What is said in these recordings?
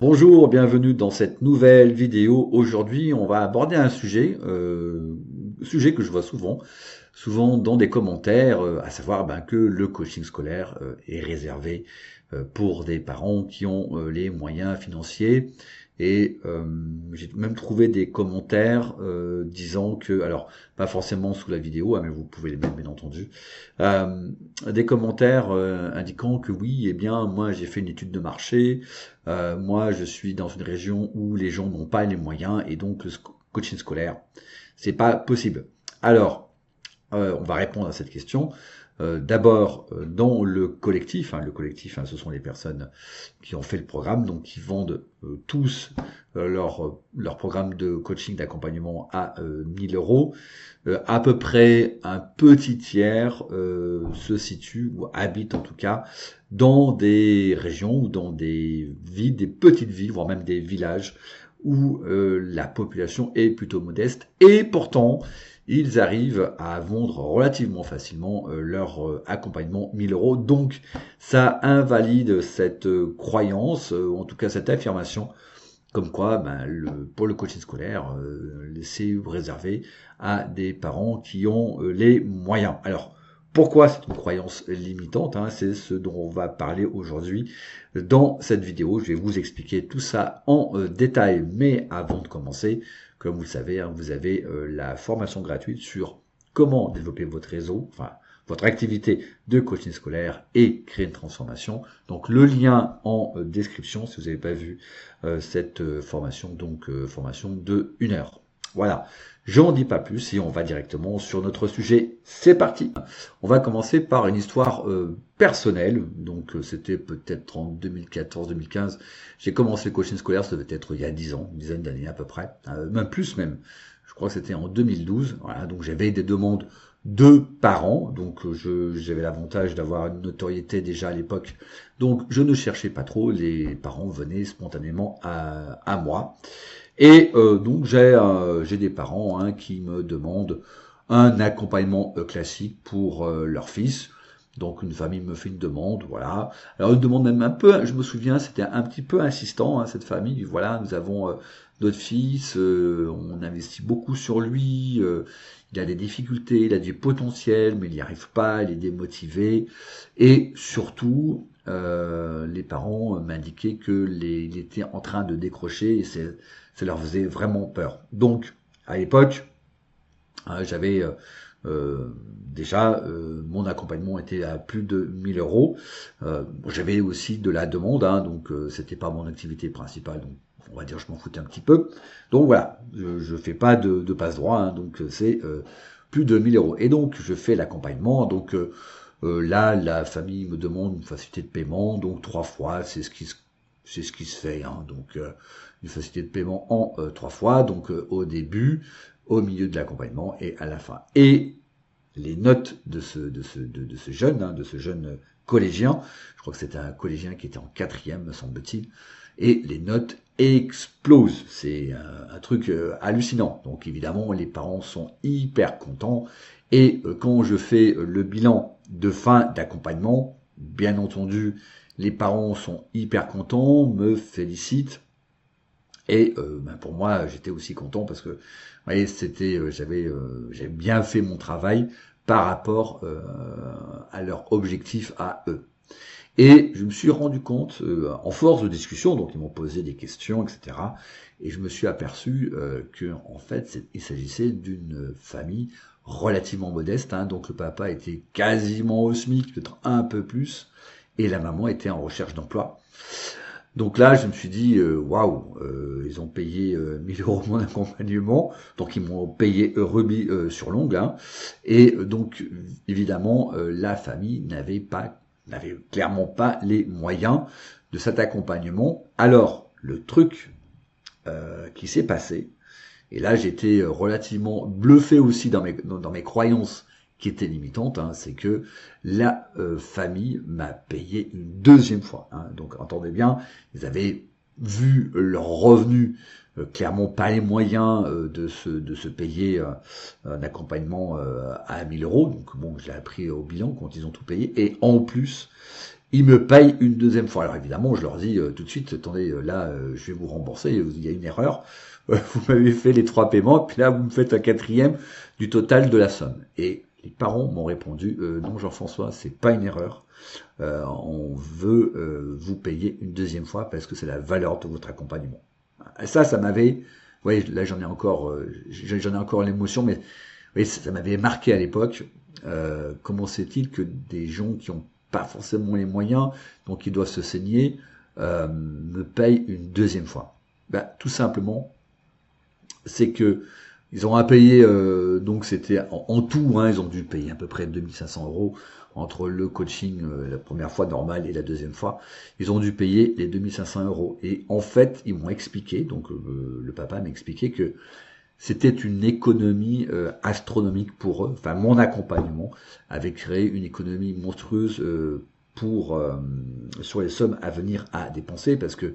Bonjour, bienvenue dans cette nouvelle vidéo. Aujourd'hui, on va aborder un sujet que je vois souvent dans des commentaires, à savoir que le coaching scolaire est réservé pour des parents qui ont les moyens financiers. Et j'ai même trouvé des commentaires disant que, alors pas forcément sous la vidéo, mais vous pouvez les mettre bien entendu, euh, des commentaires indiquant que oui, eh bien moi j'ai fait une étude de marché. Moi, je suis dans une région où les gens n'ont pas les moyens et donc le coaching scolaire, c'est pas possible. Alors, on va répondre à cette question. D'abord, dans le collectif, ce sont les personnes qui ont fait le programme, donc qui vendent tous leur programme de coaching, d'accompagnement à 1000 euros. À peu près un petit tiers se situe, ou habite en tout cas, dans des régions ou dans des villes, des petites villes, voire même des villages, où la population est plutôt modeste. Et pourtant, ils arrivent à vendre relativement facilement leur accompagnement 1000 euros. Donc, ça invalide cette croyance, en tout cas cette affirmation, comme quoi pour le coaching scolaire, c'est réservé à des parents qui ont les moyens. Alors, pourquoi c'est une croyance limitante, c'est ce dont on va parler aujourd'hui dans cette vidéo. Je vais vous expliquer tout ça en détail, mais avant de commencer, comme vous le savez, vous avez la formation gratuite sur comment développer votre réseau, enfin votre activité de coaching scolaire et créer une transformation. Donc le lien en description si vous n'avez pas vu cette formation, donc formation de 1 heure. Voilà, j'en dis pas plus et on va directement sur notre sujet. C'est parti. On va commencer par une histoire personnelle. Donc c'était peut-être en 2014-2015. J'ai commencé le coaching scolaire, ça devait être il y a 10 ans, une dizaine d'années à peu près, même plus même. Je crois que c'était en 2012. Voilà, donc j'avais des demandes de parents, donc j'avais l'avantage d'avoir une notoriété déjà à l'époque, donc je ne cherchais pas trop, les parents venaient spontanément à moi. Et donc j'ai des parents qui me demandent un accompagnement classique pour leur fils. Donc une famille me fait une demande, voilà. Alors une demande même un peu, je me souviens, c'était un petit peu insistant, cette famille. Voilà, nous avons notre fils, on investit beaucoup sur lui, il a des difficultés, il a du potentiel, mais il n'y arrive pas, il est démotivé. Et surtout, les parents m'indiquaient que il était en train de décrocher et ça leur faisait vraiment peur. Donc, à l'époque, j'avais déjà mon accompagnement était à plus de 1000 euros. J'avais aussi de la demande, donc c'était pas mon activité principale, donc on va dire je m'en foutais un petit peu. Donc voilà, je fais pas de passe droit, donc c'est plus de 1000 euros. Et donc je fais l'accompagnement, donc là la famille me demande une facilité de paiement, donc 3 fois, c'est ce qui se fait, donc une facilité de paiement en 3 fois, donc au début, au milieu de l'accompagnement et à la fin. Et les notes de ce jeune collégien, je crois que c'était un collégien qui était en 4e, me semble-t-il, et les notes explosent. C'est un truc hallucinant. Donc évidemment, les parents sont hyper contents. Et quand je fais le bilan de fin d'accompagnement, bien entendu, les parents sont hyper contents, me félicitent. Et pour moi, j'étais aussi content parce que, vous voyez, j'avais bien fait mon travail par rapport à leur objectif à eux. Et je me suis rendu compte, en force de discussion, donc ils m'ont posé des questions, etc. Et je me suis aperçu que, en fait, il s'agissait d'une famille relativement modeste. Donc le papa était quasiment au SMIC, peut-être un peu plus, et la maman était en recherche d'emploi. Donc là, je me suis dit, waouh, ils ont payé 1000 euros mon accompagnement, donc ils m'ont payé rubis sur l'ongle, et donc évidemment, la famille n'avait clairement pas les moyens de cet accompagnement. Alors, le truc qui s'est passé, et là j'étais relativement bluffé aussi dans mes croyances qui étaient limitantes, c'est que la famille m'a payé une deuxième fois. Donc entendez bien, ils avaient vu leurs revenus clairement pas les moyens de se payer un accompagnement à 1000 euros. Donc bon, je l'ai appris au bilan quand ils ont tout payé. Et en plus, ils me payent une deuxième fois. Alors évidemment, je leur dis tout de suite, attendez, là, je vais vous rembourser, il y a une erreur. Vous m'avez fait les 3 paiements, puis là, vous me faites un quatrième du total de la somme. Et les parents m'ont répondu, non Jean-François, c'est pas une erreur. On veut vous payer une deuxième fois parce que c'est la valeur de votre accompagnement. Et ça m'avait, vous voyez, là j'en ai encore l'émotion, mais vous voyez, ça m'avait marqué à l'époque. Comment c'est-il que des gens qui ont pas forcément les moyens, donc qui doivent se saigner, me payent une deuxième fois? Ben, tout simplement, c'est que ils ont à payer, donc c'était en tout, hein, ils ont dû payer à peu près 2500 € entre le coaching, la première fois normale et la deuxième fois. Ils ont dû payer les 2500 €. Et en fait, ils m'ont expliqué, donc le papa m'a expliqué que c'était une économie astronomique pour eux. Enfin, mon accompagnement avait créé une économie monstrueuse pour sur les sommes à venir à dépenser, parce que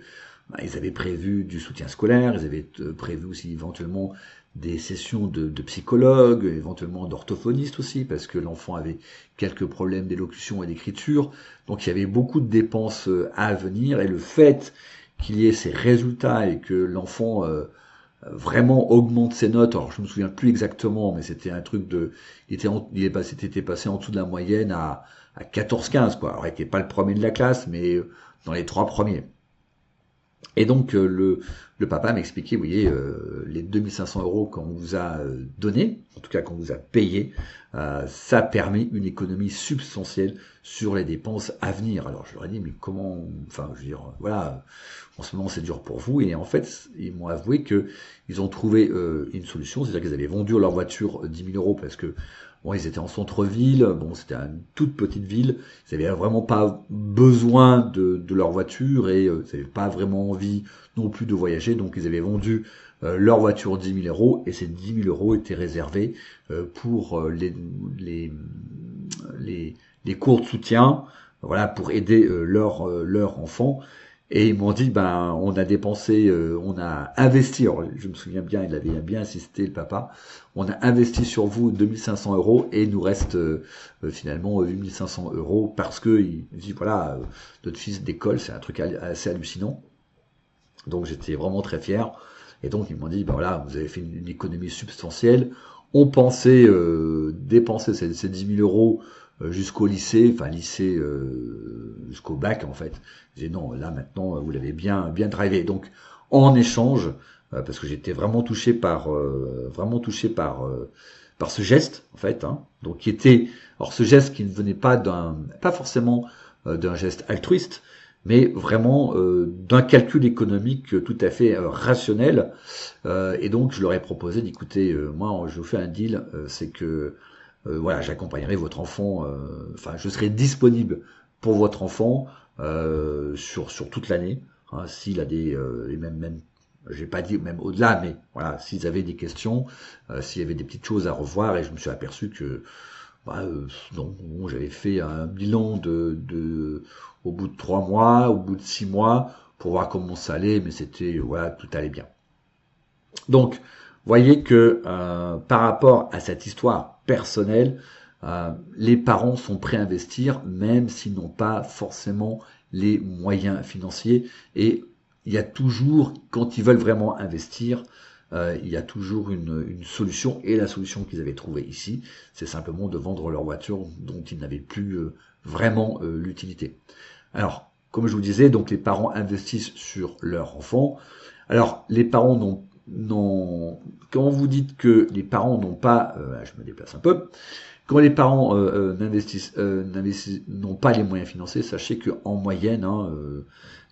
ils avaient prévu du soutien scolaire, ils avaient prévu aussi éventuellement des sessions de psychologues, éventuellement d'orthophonistes aussi, parce que l'enfant avait quelques problèmes d'élocution et d'écriture. Donc il y avait beaucoup de dépenses à venir, et le fait qu'il y ait ces résultats et que l'enfant vraiment augmente ses notes, alors je me souviens plus exactement, mais c'était un truc de, c'était passé en dessous de la moyenne à 14-15, quoi. Alors il n'était pas le premier de la classe, mais dans les 3 premiers. Et donc le papa m'expliquait, vous voyez, les 2500 € qu'on vous a donné, en tout cas qu'on vous a payé, ça a permis une économie substantielle sur les dépenses à venir. Alors je leur ai dit, mais comment, enfin je veux dire, voilà, en ce moment c'est dur pour vous. Et en fait, ils m'ont avoué que ils ont trouvé une solution, c'est-à-dire qu'ils avaient vendu leur voiture 10 000 € parce que bon, ils étaient en centre-ville, bon, c'était une toute petite ville, ils avaient vraiment pas besoin de leur voiture et ils n'avaient pas vraiment envie non plus de voyager, donc ils avaient vendu leur voiture 10 000 € et ces 10 000 € étaient réservés pour les cours de soutien, voilà, pour aider leur enfant. Et ils m'ont dit, ben, on a dépensé, on a investi, alors je me souviens bien, il avait bien insisté, le papa, on a investi sur vous 2500 € et il nous reste finalement 8500 € parce que il dit, voilà, notre fils d'école, c'est un truc assez hallucinant. Donc j'étais vraiment très fier. Et donc ils m'ont dit, ben voilà, vous avez fait une économie substantielle. On pensait dépenser ces 10 000 € jusqu'au lycée, enfin lycée jusqu'au bac en fait. J'ai dit non, là maintenant vous l'avez bien drivé. Donc en échange, parce que j'étais vraiment touché par par ce geste en fait, hein, donc qui était, alors ce geste qui ne venait pas forcément d'un geste altruiste, mais vraiment d'un calcul économique tout à fait rationnel. Et donc je leur ai proposé d'écouter, moi je vous fais un deal, c'est que voilà, j'accompagnerai votre enfant, enfin je serai disponible pour votre enfant sur toute l'année, hein, s'il a des et même j'ai pas dit même au-delà, mais voilà, s'ils avaient des questions, s'il y avait des petites choses à revoir. Et je me suis aperçu que bah, non, bon, j'avais fait un bilan au bout de 3 mois, au bout de 6 mois, pour voir comment ça allait, mais c'était, voilà, tout allait bien. Donc, voyez que par rapport à cette histoire personnelle, les parents sont prêts à investir, même s'ils n'ont pas forcément les moyens financiers. Et il y a toujours, quand ils veulent vraiment investir, il y a toujours une solution. Et la solution qu'ils avaient trouvée ici, c'est simplement de vendre leur voiture dont ils n'avaient plus vraiment l'utilité. Alors, comme je vous disais, donc les parents investissent sur leur enfant. Alors, les parents quand vous dites que les parents n'ont pas, je me déplace un peu, quand les parents n'ont pas les moyens financiers, sachez qu'en moyenne, hein,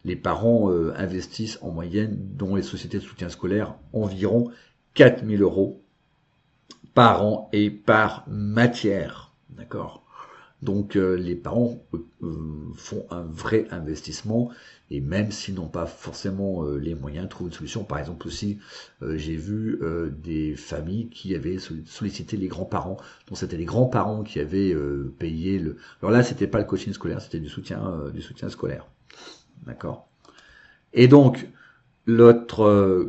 les parents investissent en moyenne, dans les sociétés de soutien scolaire, environ 4 000 € par an et par matière. D'accord ? Donc les parents font un vrai investissement, et même s'ils n'ont pas forcément les moyens, trouvent une solution. Par exemple aussi, j'ai vu des familles qui avaient sollicité les grands-parents. Donc c'était les grands-parents qui avaient payé le. Alors là, c'était pas le coaching scolaire, c'était du soutien scolaire. D'accord. Et donc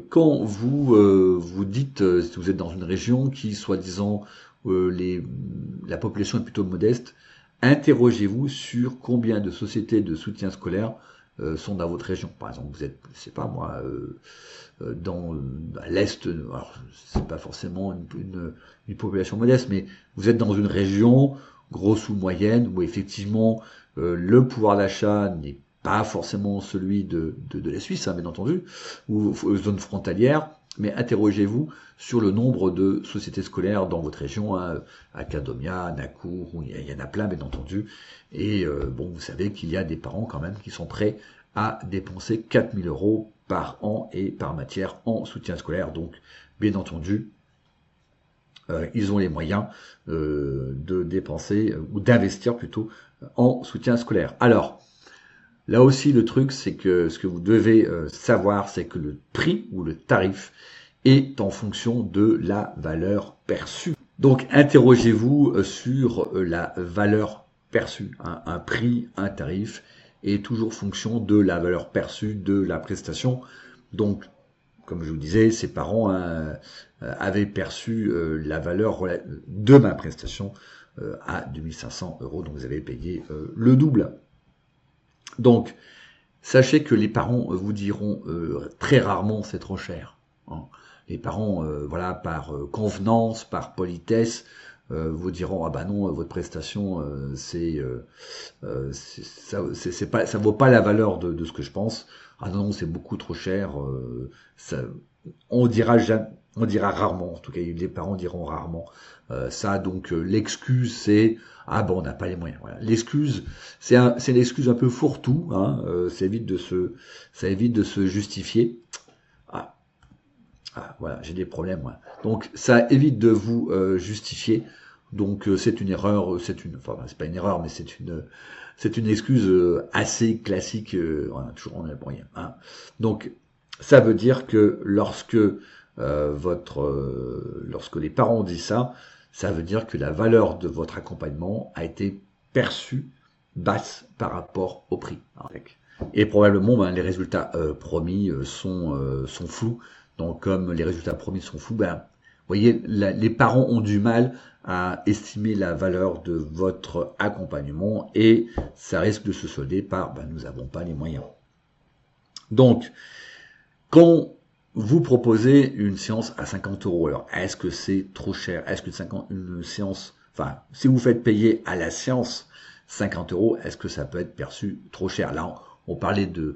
quand vous dites, si vous êtes dans une région qui, soi-disant, la population est plutôt modeste, interrogez-vous sur combien de sociétés de soutien scolaire sont dans votre région. Par exemple, vous êtes, je sais pas moi, dans à l'est, alors c'est pas forcément une population modeste, mais vous êtes dans une région grosse ou moyenne où effectivement le pouvoir d'achat n'est pas forcément celui de la Suisse, hein, bien entendu, ou zone frontalière, mais interrogez-vous sur le nombre de sociétés scolaires dans votre région, hein, Acadomia, Nakour, il y en a plein, bien entendu, et bon, vous savez qu'il y a des parents quand même qui sont prêts à dépenser 4 000 € par an et par matière en soutien scolaire, donc bien entendu, ils ont les moyens de dépenser, ou d'investir plutôt, en soutien scolaire. Alors, là aussi, le truc, c'est que ce que vous devez savoir, c'est que le prix ou le tarif est en fonction de la valeur perçue. Donc, interrogez-vous sur la valeur perçue. Hein. Un prix, un tarif est toujours fonction de la valeur perçue de la prestation. Donc, comme je vous disais, ses parents avaient perçu la valeur de ma prestation à 2500 €, donc vous avez payé le double. Donc, sachez que les parents vous diront très rarement c'est trop cher. Hein. Les parents, voilà, par convenance, par politesse, vous diront ah bah non, votre prestation ça vaut pas la valeur de ce que je pense. Ah non, c'est beaucoup trop cher. On dira rarement, en tout cas les parents diront rarement ça. Donc l'excuse c'est ah bon, on n'a pas les moyens. Voilà. L'excuse c'est l'excuse un peu fourre-tout. Hein, ça évite de se justifier. Voilà, j'ai des problèmes. Moi. Donc ça évite de vous justifier. Donc c'est une erreur, enfin c'est pas une erreur, mais c'est une excuse assez classique. On a le moyen. Hein. Donc ça veut dire que lorsque les parents disent ça, ça veut dire que la valeur de votre accompagnement a été perçue basse par rapport au prix. Et probablement, les résultats promis sont flous. Donc, comme les résultats promis sont flous, vous voyez, les parents ont du mal à estimer la valeur de votre accompagnement et ça risque de se solder par nous n'avons pas les moyens. Donc, quand vous proposez une séance à 50 €, alors est-ce que c'est trop cher? Est-ce que une séance, enfin, si vous faites payer à la séance 50 €, est-ce que ça peut être perçu trop cher? Là, on parlait d'un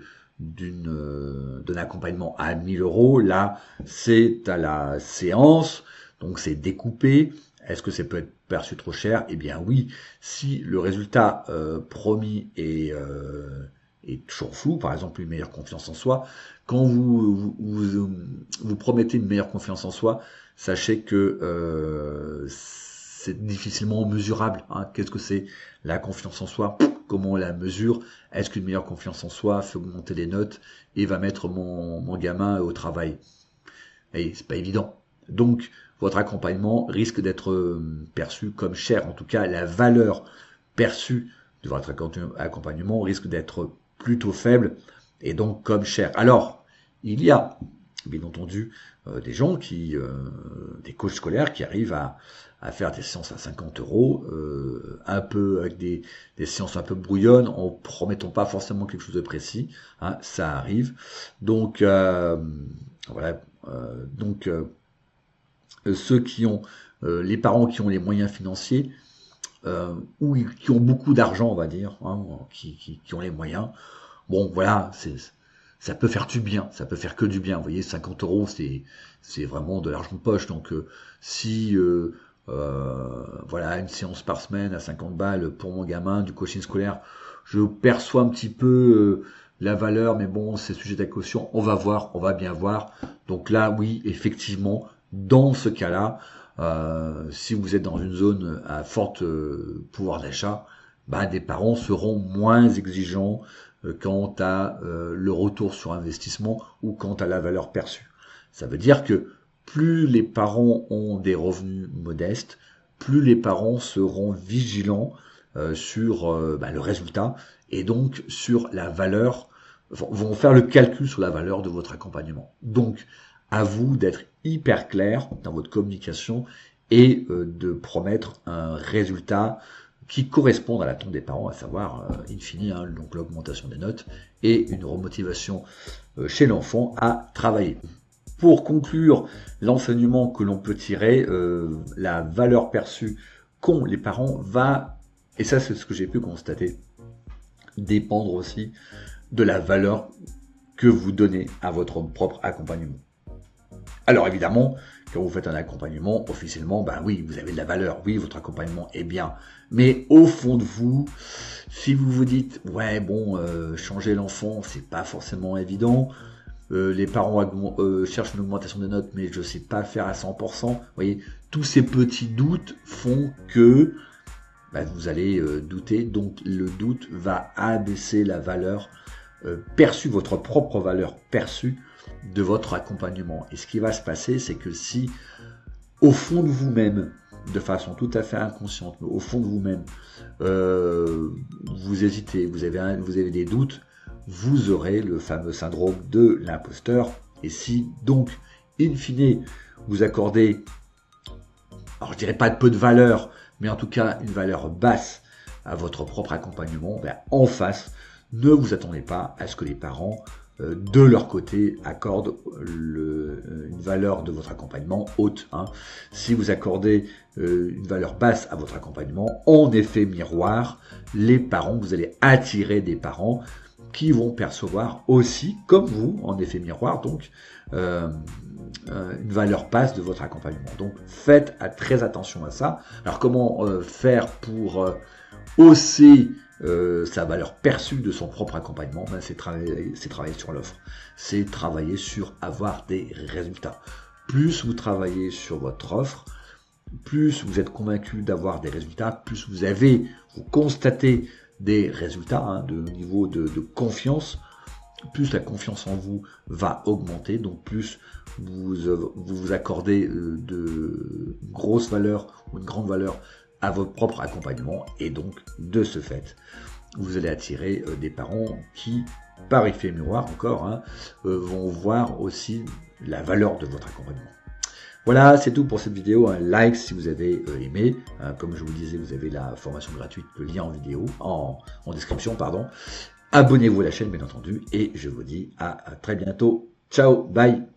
accompagnement à 1 000 €. Là, c'est à la séance, donc c'est découpé. Est-ce que ça peut être perçu trop cher? Eh bien oui, si le résultat promis est toujours flou, par exemple une meilleure confiance en soi. Quand vous promettez une meilleure confiance en soi, sachez que c'est difficilement mesurable. Hein. Qu'est-ce que c'est la confiance en soi? Comment on la mesure? Est-ce qu'une meilleure confiance en soi fait augmenter les notes et va mettre mon gamin au travail? Et c'est pas évident. Donc, votre accompagnement risque d'être perçu comme cher. En tout cas, la valeur perçue de votre accompagnement risque d'être plutôt faible et donc comme cher. Alors, il y a bien entendu des gens des coachs scolaires qui arrivent à faire des séances à 50 €, un peu avec des séances un peu brouillonnes, en promettant pas forcément quelque chose de précis. Hein, ça arrive. Donc voilà. Donc ceux qui ont les parents qui ont les moyens financiers ou qui ont beaucoup d'argent, on va dire, hein, qui ont les moyens. Bon, voilà, ça peut faire du bien, ça peut faire que du bien. Vous voyez, 50 €, c'est vraiment de l'argent de poche. Donc, si voilà, une séance par semaine à 50 balles pour mon gamin, du coaching scolaire, je perçois un petit peu la valeur, mais bon, c'est sujet à caution. On va voir, on va bien voir. Donc là, oui, effectivement, dans ce cas-là, si vous êtes dans une zone à forte pouvoir d'achat, des parents seront moins exigeants quant à le retour sur investissement ou quant à la valeur perçue. Ça veut dire que plus les parents ont des revenus modestes, plus les parents seront vigilants sur le résultat et donc sur la valeur, vont faire le calcul sur la valeur de votre accompagnement. Donc, à vous d'être hyper clair dans votre communication et de promettre un résultat qui correspondent à l'attente des parents, à savoir, in fine, hein, donc l'augmentation des notes et une remotivation chez l'enfant à travailler. Pour conclure, l'enseignement que l'on peut tirer, la valeur perçue qu'ont les parents va, et ça c'est ce que j'ai pu constater, dépendre aussi de la valeur que vous donnez à votre propre accompagnement. Alors évidemment, quand vous faites un accompagnement, officiellement, ben oui, vous avez de la valeur, oui, votre accompagnement est bien. Mais au fond de vous, si vous vous dites, ouais, bon, changer l'enfant, c'est pas forcément évident, les parents cherchent une augmentation des notes, mais je ne sais pas faire à 100%, vous voyez, tous ces petits doutes font que vous allez douter, donc le doute va abaisser la valeur perçue, votre propre valeur perçue de votre accompagnement. Et ce qui va se passer, c'est que si au fond de vous-même, de façon tout à fait inconsciente, mais au fond de vous-même, vous hésitez, vous avez des doutes, vous aurez le fameux syndrome de l'imposteur. Et si donc, in fine, vous accordez, alors je dirais pas de peu de valeur, mais en tout cas une valeur basse à votre propre accompagnement, en face, ne vous attendez pas à ce que les parents de leur côté accordent une valeur de votre accompagnement haute. Hein. Si vous accordez une valeur basse à votre accompagnement, en effet miroir, les parents, vous allez attirer des parents qui vont percevoir aussi, comme vous, en effet miroir, donc une valeur basse de votre accompagnement. Donc faites très attention à ça. Alors comment faire pour hausser sa valeur perçue de son propre accompagnement? C'est travailler sur l'offre. C'est travailler sur avoir des résultats. Plus vous travaillez sur votre offre, plus vous êtes convaincu d'avoir des résultats, plus vous constatez des résultats hein, de niveau de confiance, plus la confiance en vous va augmenter, donc plus vous accordez de grosses valeurs ou une grande valeur à votre propre accompagnement, et donc de ce fait, vous allez attirer des parents qui, par effet miroir encore, hein, vont voir aussi la valeur de votre accompagnement. Voilà, c'est tout pour cette vidéo. Un like si vous avez aimé. Comme je vous le disais, vous avez la formation gratuite, le lien en vidéo, en description, pardon. Abonnez-vous à la chaîne, bien entendu, et je vous dis à très bientôt. Ciao, bye.